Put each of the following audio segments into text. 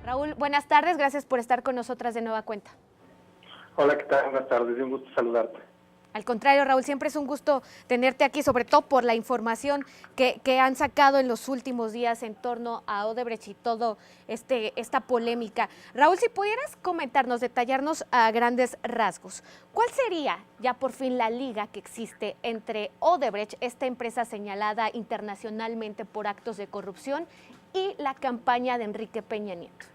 Raúl, buenas tardes, gracias por estar con nosotras de nueva cuenta. Hola, ¿qué tal? Buenas tardes, un gusto saludarte. Al contrario, Raúl, siempre es un gusto tenerte aquí, sobre todo por la información que han sacado en los últimos días en torno a Odebrecht y todo esta polémica. Raúl, si pudieras comentarnos, detallarnos a grandes rasgos, ¿cuál sería ya por fin la liga que existe entre Odebrecht, esta empresa señalada internacionalmente por actos de corrupción, y la campaña de Enrique Peña Nieto?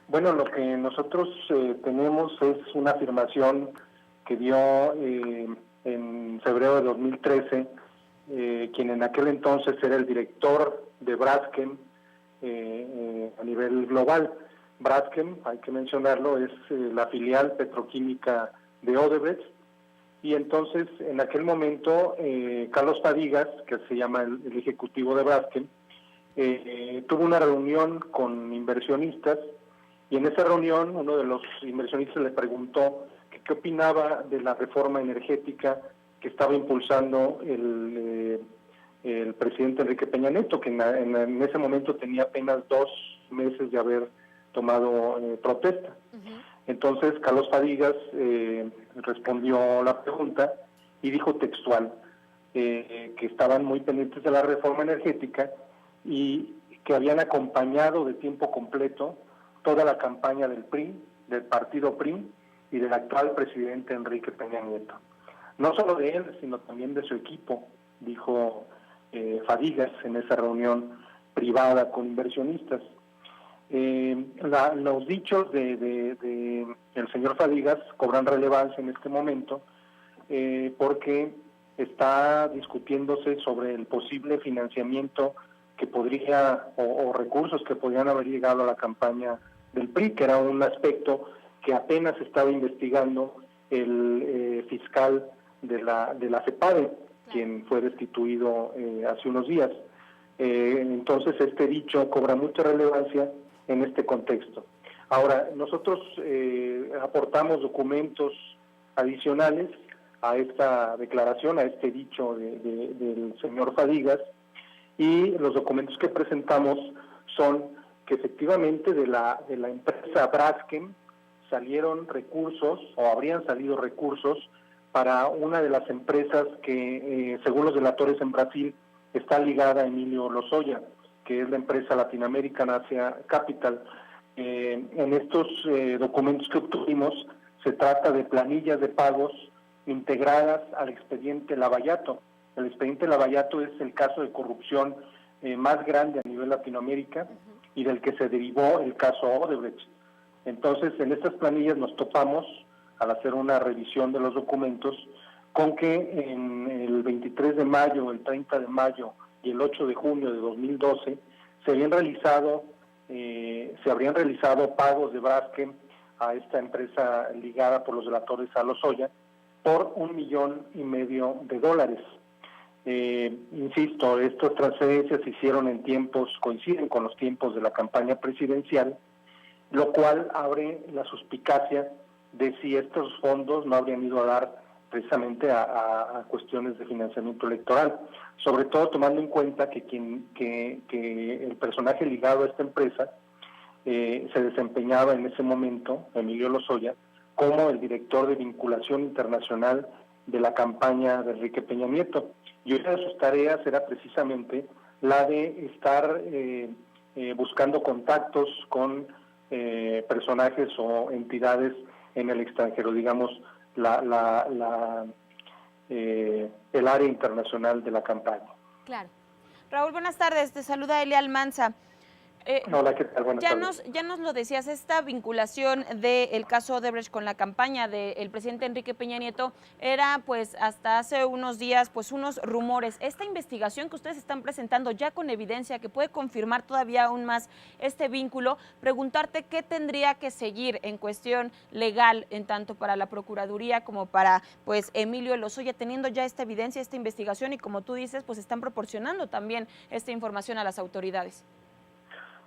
Bueno, lo que nosotros tenemos es una afirmación que dio en febrero de 2013, quien en aquel entonces era el director de Braskem a nivel global. Braskem, hay que mencionarlo, es la filial petroquímica de Odebrecht, y entonces en aquel momento Carlos Fadigas, que se llama el ejecutivo de Braskem, tuvo una reunión con inversionistas, y en esa reunión uno de los inversionistas le preguntó qué opinaba de la reforma energética que estaba impulsando el presidente Enrique Peña Nieto, que en ese momento tenía apenas 2 meses de haber tomado protesta. Entonces Carlos Fadigas respondió la pregunta y dijo textual que estaban muy pendientes de la reforma energética y que habían acompañado de tiempo completo toda la campaña del PRI, del partido PRI y del actual presidente Enrique Peña Nieto. No solo de él, sino también de su equipo, dijo Fadigas en esa reunión privada con inversionistas. Los dichos de el señor Fadigas cobran relevancia en este momento porque está discutiéndose sobre el posible financiamiento que podría, o recursos que podrían haber llegado a la campaña del PRI, que era un aspecto que apenas estaba investigando el fiscal de la CEPADE, quien fue destituido hace unos días. Entonces este dicho cobra mucha relevancia en este contexto. Ahora, nosotros aportamos documentos adicionales a esta declaración, a este dicho del señor Fadigas, y los documentos que presentamos son que efectivamente de la empresa Braskem salieron recursos, o habrían salido recursos, para una de las empresas que, según los delatores en Brasil, está ligada a Emilio Lozoya, que es la empresa Latin American Asia Capital. En estos documentos que obtuvimos, se trata de planillas de pagos integradas al expediente Lavallato. El expediente Lavallato es el caso de corrupción más grande a nivel Latinoamérica y del que se derivó el caso Odebrecht. Entonces, en estas planillas nos topamos, al hacer una revisión de los documentos, con que en el 23 de mayo, el 30 de mayo y el 8 de junio de 2012 se habrían realizado pagos de Braskem a esta empresa ligada por los delatores a Lozoya por $1,5 millones. Insisto, estas transferencias se hicieron coinciden con los tiempos de la campaña presidencial, lo cual abre la suspicacia de si estos fondos no habrían ido a dar precisamente a cuestiones de financiamiento electoral, sobre todo tomando en cuenta que el personaje ligado a esta empresa se desempeñaba en ese momento, Emilio Lozoya, como el director de vinculación internacional de la campaña de Enrique Peña Nieto. Y una de sus tareas era precisamente la de estar buscando contactos con personajes o entidades en el extranjero, digamos, el área internacional de la campaña. Claro. Raúl, buenas tardes, te saluda Elia Almanza. Hola, ¿qué tal? Buenas tardes. Ya nos lo decías, esta vinculación del caso Odebrecht con la campaña del presidente Enrique Peña Nieto era pues hasta hace unos días pues unos rumores. Esta investigación que ustedes están presentando ya con evidencia que puede confirmar todavía aún más este vínculo, preguntarte qué tendría que seguir en cuestión legal en tanto para la Procuraduría como para pues Emilio Lozoya, teniendo ya esta evidencia, esta investigación y como tú dices pues están proporcionando también esta información a las autoridades.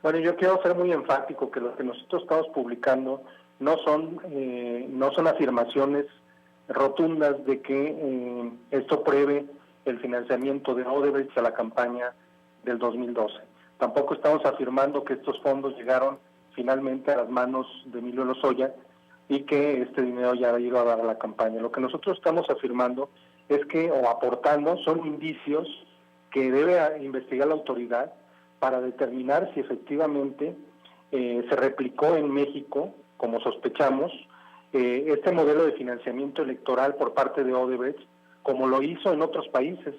Bueno, yo quiero ser muy enfático que lo que nosotros estamos publicando no son afirmaciones rotundas de que esto pruebe el financiamiento de Odebrecht a la campaña del 2012. Tampoco estamos afirmando que estos fondos llegaron finalmente a las manos de Emilio Lozoya y que este dinero ya ha ido a dar a la campaña. Lo que nosotros estamos afirmando es que, o aportando, son indicios que debe investigar la autoridad para determinar si efectivamente se replicó en México, como sospechamos, este modelo de financiamiento electoral por parte de Odebrecht, como lo hizo en otros países,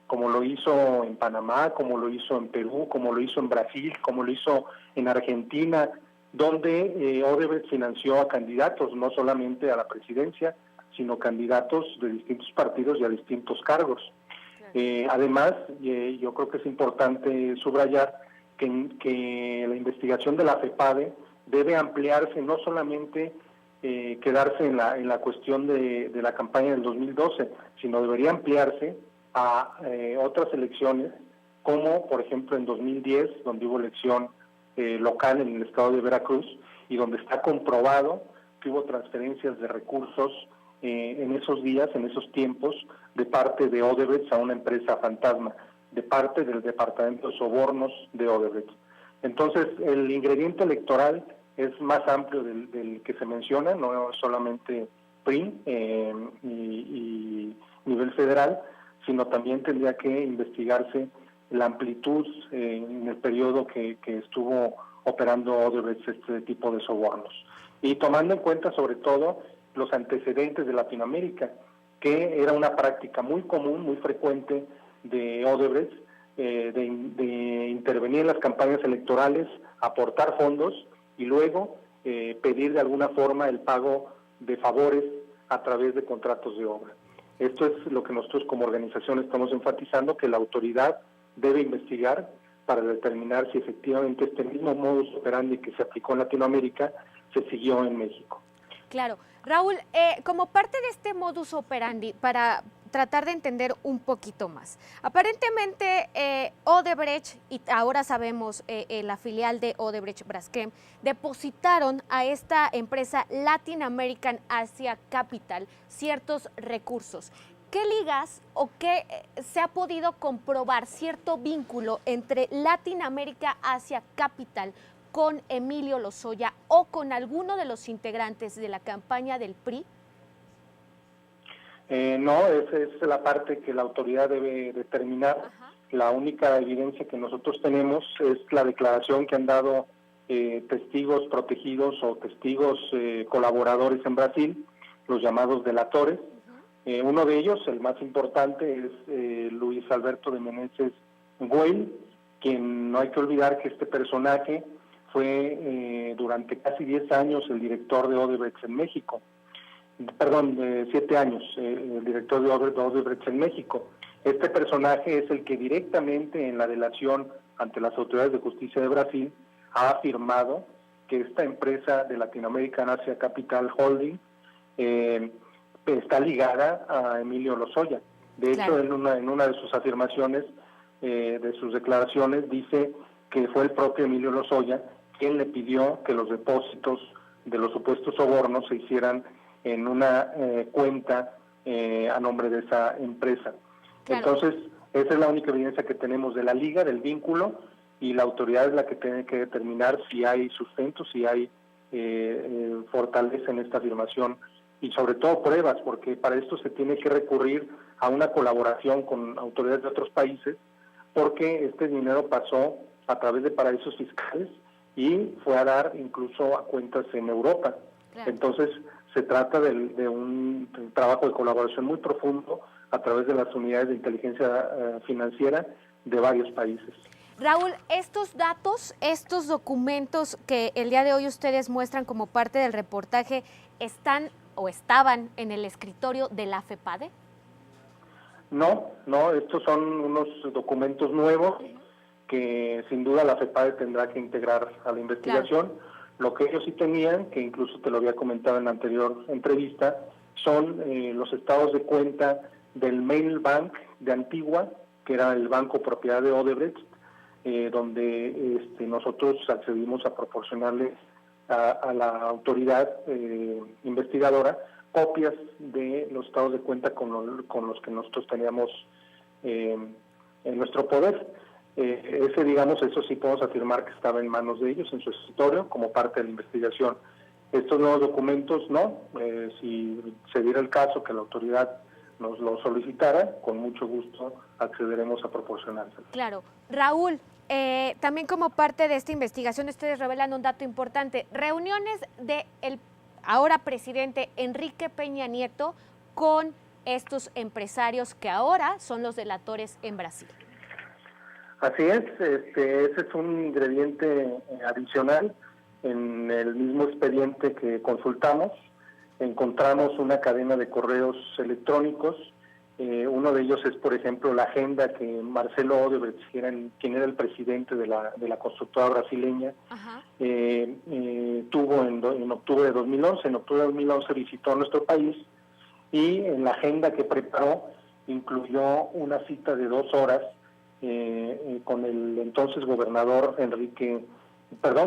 como lo hizo en Panamá, como lo hizo en Perú, como lo hizo en Brasil, como lo hizo en Argentina, donde Odebrecht financió a candidatos, no solamente a la presidencia, sino candidatos de distintos partidos y a distintos cargos. Además, yo creo que es importante subrayar que la investigación de la FEPADE debe ampliarse, no solamente quedarse en la cuestión de la campaña del 2012, sino debería ampliarse a otras elecciones, como por ejemplo en 2010, donde hubo elección local en el estado de Veracruz, y donde está comprobado que hubo transferencias de recursos en esos días, en esos tiempos, de parte de Odebrecht a una empresa fantasma, de parte del Departamento de Sobornos de Odebrecht. Entonces, el ingrediente electoral es más amplio del que se menciona, no solamente PRI y nivel federal, sino también tendría que investigarse la amplitud en el periodo que estuvo operando Odebrecht este tipo de sobornos. Y tomando en cuenta sobre todo los antecedentes de Latinoamérica, que era una práctica muy común, muy frecuente de Odebrecht, de intervenir en las campañas electorales, aportar fondos y luego pedir de alguna forma el pago de favores a través de contratos de obra. Esto es lo que nosotros como organización estamos enfatizando, que la autoridad debe investigar para determinar si efectivamente este mismo modus operandi que se aplicó en Latinoamérica se siguió en México. Claro. Raúl, como parte de este modus operandi, para tratar de entender un poquito más, aparentemente Odebrecht, y ahora sabemos la filial de Odebrecht Braskem, depositaron a esta empresa Latin American Asia Capital ciertos recursos. ¿Qué ligas o qué se ha podido comprobar cierto vínculo entre Latin America Asia Capital con Emilio Lozoya o con alguno de los integrantes de la campaña del PRI? No, esa es la parte que la autoridad debe determinar. Ajá. La única evidencia que nosotros tenemos es la declaración que han dado testigos protegidos o testigos colaboradores en Brasil, los llamados delatores. Uh-huh. Uno de ellos, el más importante, es Luis Alberto de Meneses Güell, quien no hay que olvidar que este personaje fue durante casi 10 años el director de Odebrecht en México. Perdón, 7 años, el director de Odebrecht en México. Este personaje es el que directamente en la delación ante las autoridades de justicia de Brasil ha afirmado que esta empresa de Latin American Asia Capital Holding está ligada a Emilio Lozoya. De hecho, claro, en una de sus afirmaciones, de sus declaraciones, dice que fue el propio Emilio Lozoya quien le pidió que los depósitos de los supuestos sobornos se hicieran en una cuenta a nombre de esa empresa. Claro. Entonces, esa es la única evidencia que tenemos de la liga, del vínculo, y la autoridad es la que tiene que determinar si hay sustento, si hay fortaleza en esta afirmación, y sobre todo pruebas, porque para esto se tiene que recurrir a una colaboración con autoridades de otros países, porque este dinero pasó a través de paraísos fiscales y fue a dar incluso a cuentas en Europa. Claro. Entonces, se trata de un trabajo de colaboración muy profundo a través de las unidades de inteligencia financiera de varios países. Raúl, estos datos, estos documentos que el día de hoy ustedes muestran como parte del reportaje, ¿están o estaban en el escritorio de la FEPADE? No, estos son unos documentos nuevos que sin duda la FEPADE tendrá que integrar a la investigación. Claro. Lo que ellos sí tenían, que incluso te lo había comentado en la anterior entrevista, son los estados de cuenta del Mail Bank de Antigua, que era el banco propiedad de Odebrecht, donde nosotros accedimos a proporcionarle a la autoridad investigadora copias de los estados de cuenta con los que nosotros teníamos en nuestro poder. Ese, digamos, eso sí podemos afirmar que estaba en manos de ellos, en su escritorio, como parte de la investigación. Estos nuevos documentos, no. Si se diera el caso que la autoridad nos lo solicitara, con mucho gusto accederemos a proporcionárselo. Claro. Raúl, también como parte de esta investigación, ustedes revelan un dato importante. Reuniones del ahora presidente Enrique Peña Nieto con estos empresarios que ahora son los delatores en Brasil. Así es, ese es un ingrediente adicional. En el mismo expediente que consultamos, encontramos una cadena de correos electrónicos. Uno de ellos es, por ejemplo, la agenda que Marcelo Odebrecht, quien era el presidente de la constructora brasileña, tuvo en octubre de 2011. En octubre de 2011 visitó nuestro país y en la agenda que preparó incluyó una cita de 2 horas con el entonces gobernador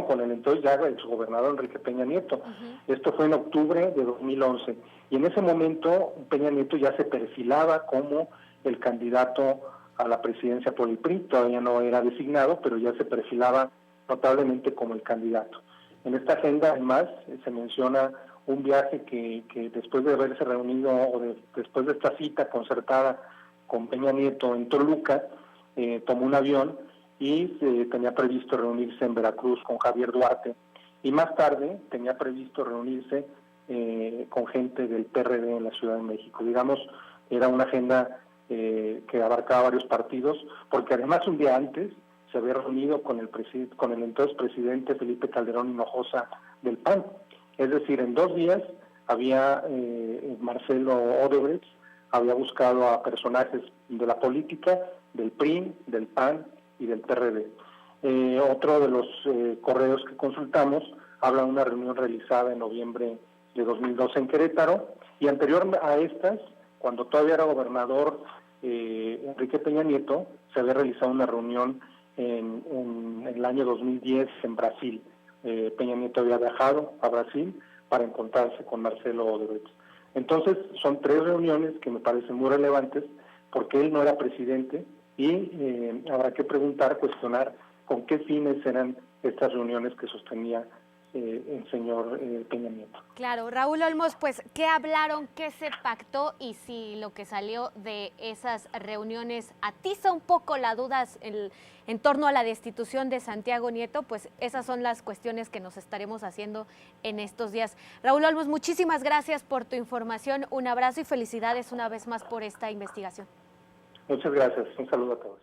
con el entonces ya exgobernador Enrique Peña Nieto. Esto fue en octubre de 2011. Y en ese momento Peña Nieto ya se perfilaba como el candidato a la presidencia por el PRI. Todavía no era designado, pero ya se perfilaba notablemente como el candidato. En esta agenda, además, se menciona un viaje que después de haberse reunido, después de esta cita concertada con Peña Nieto en Toluca, tomó un avión y tenía previsto reunirse en Veracruz con Javier Duarte, y más tarde tenía previsto reunirse con gente del PRD en la Ciudad de México. Digamos, era una agenda que abarcaba varios partidos, porque además un día antes se había reunido con el entonces presidente Felipe Calderón Hinojosa del PAN. Es decir, en 2 días había Marcelo Odebrecht había buscado a personajes de la política, del PRI, del PAN y del PRD. Otro de los correos que consultamos habla de una reunión realizada en noviembre de 2012 en Querétaro, y anterior a estas, cuando todavía era gobernador Enrique Peña Nieto, se había realizado una reunión en el año 2010 en Brasil. Peña Nieto había viajado a Brasil para encontrarse con Marcelo Odebrecht. Entonces, son 3 reuniones que me parecen muy relevantes, porque él no era presidente, y habrá que cuestionar con qué fines eran estas reuniones que sostenía el señor Peña Nieto. Claro, Raúl Olmos, pues, ¿qué hablaron, qué se pactó, y si lo que salió de esas reuniones atiza un poco las dudas en torno a la destitución de Santiago Nieto? Pues esas son las cuestiones que nos estaremos haciendo en estos días. Raúl Olmos, muchísimas gracias por tu información, un abrazo y felicidades una vez más por esta investigación. Muchas gracias, un saludo a todos.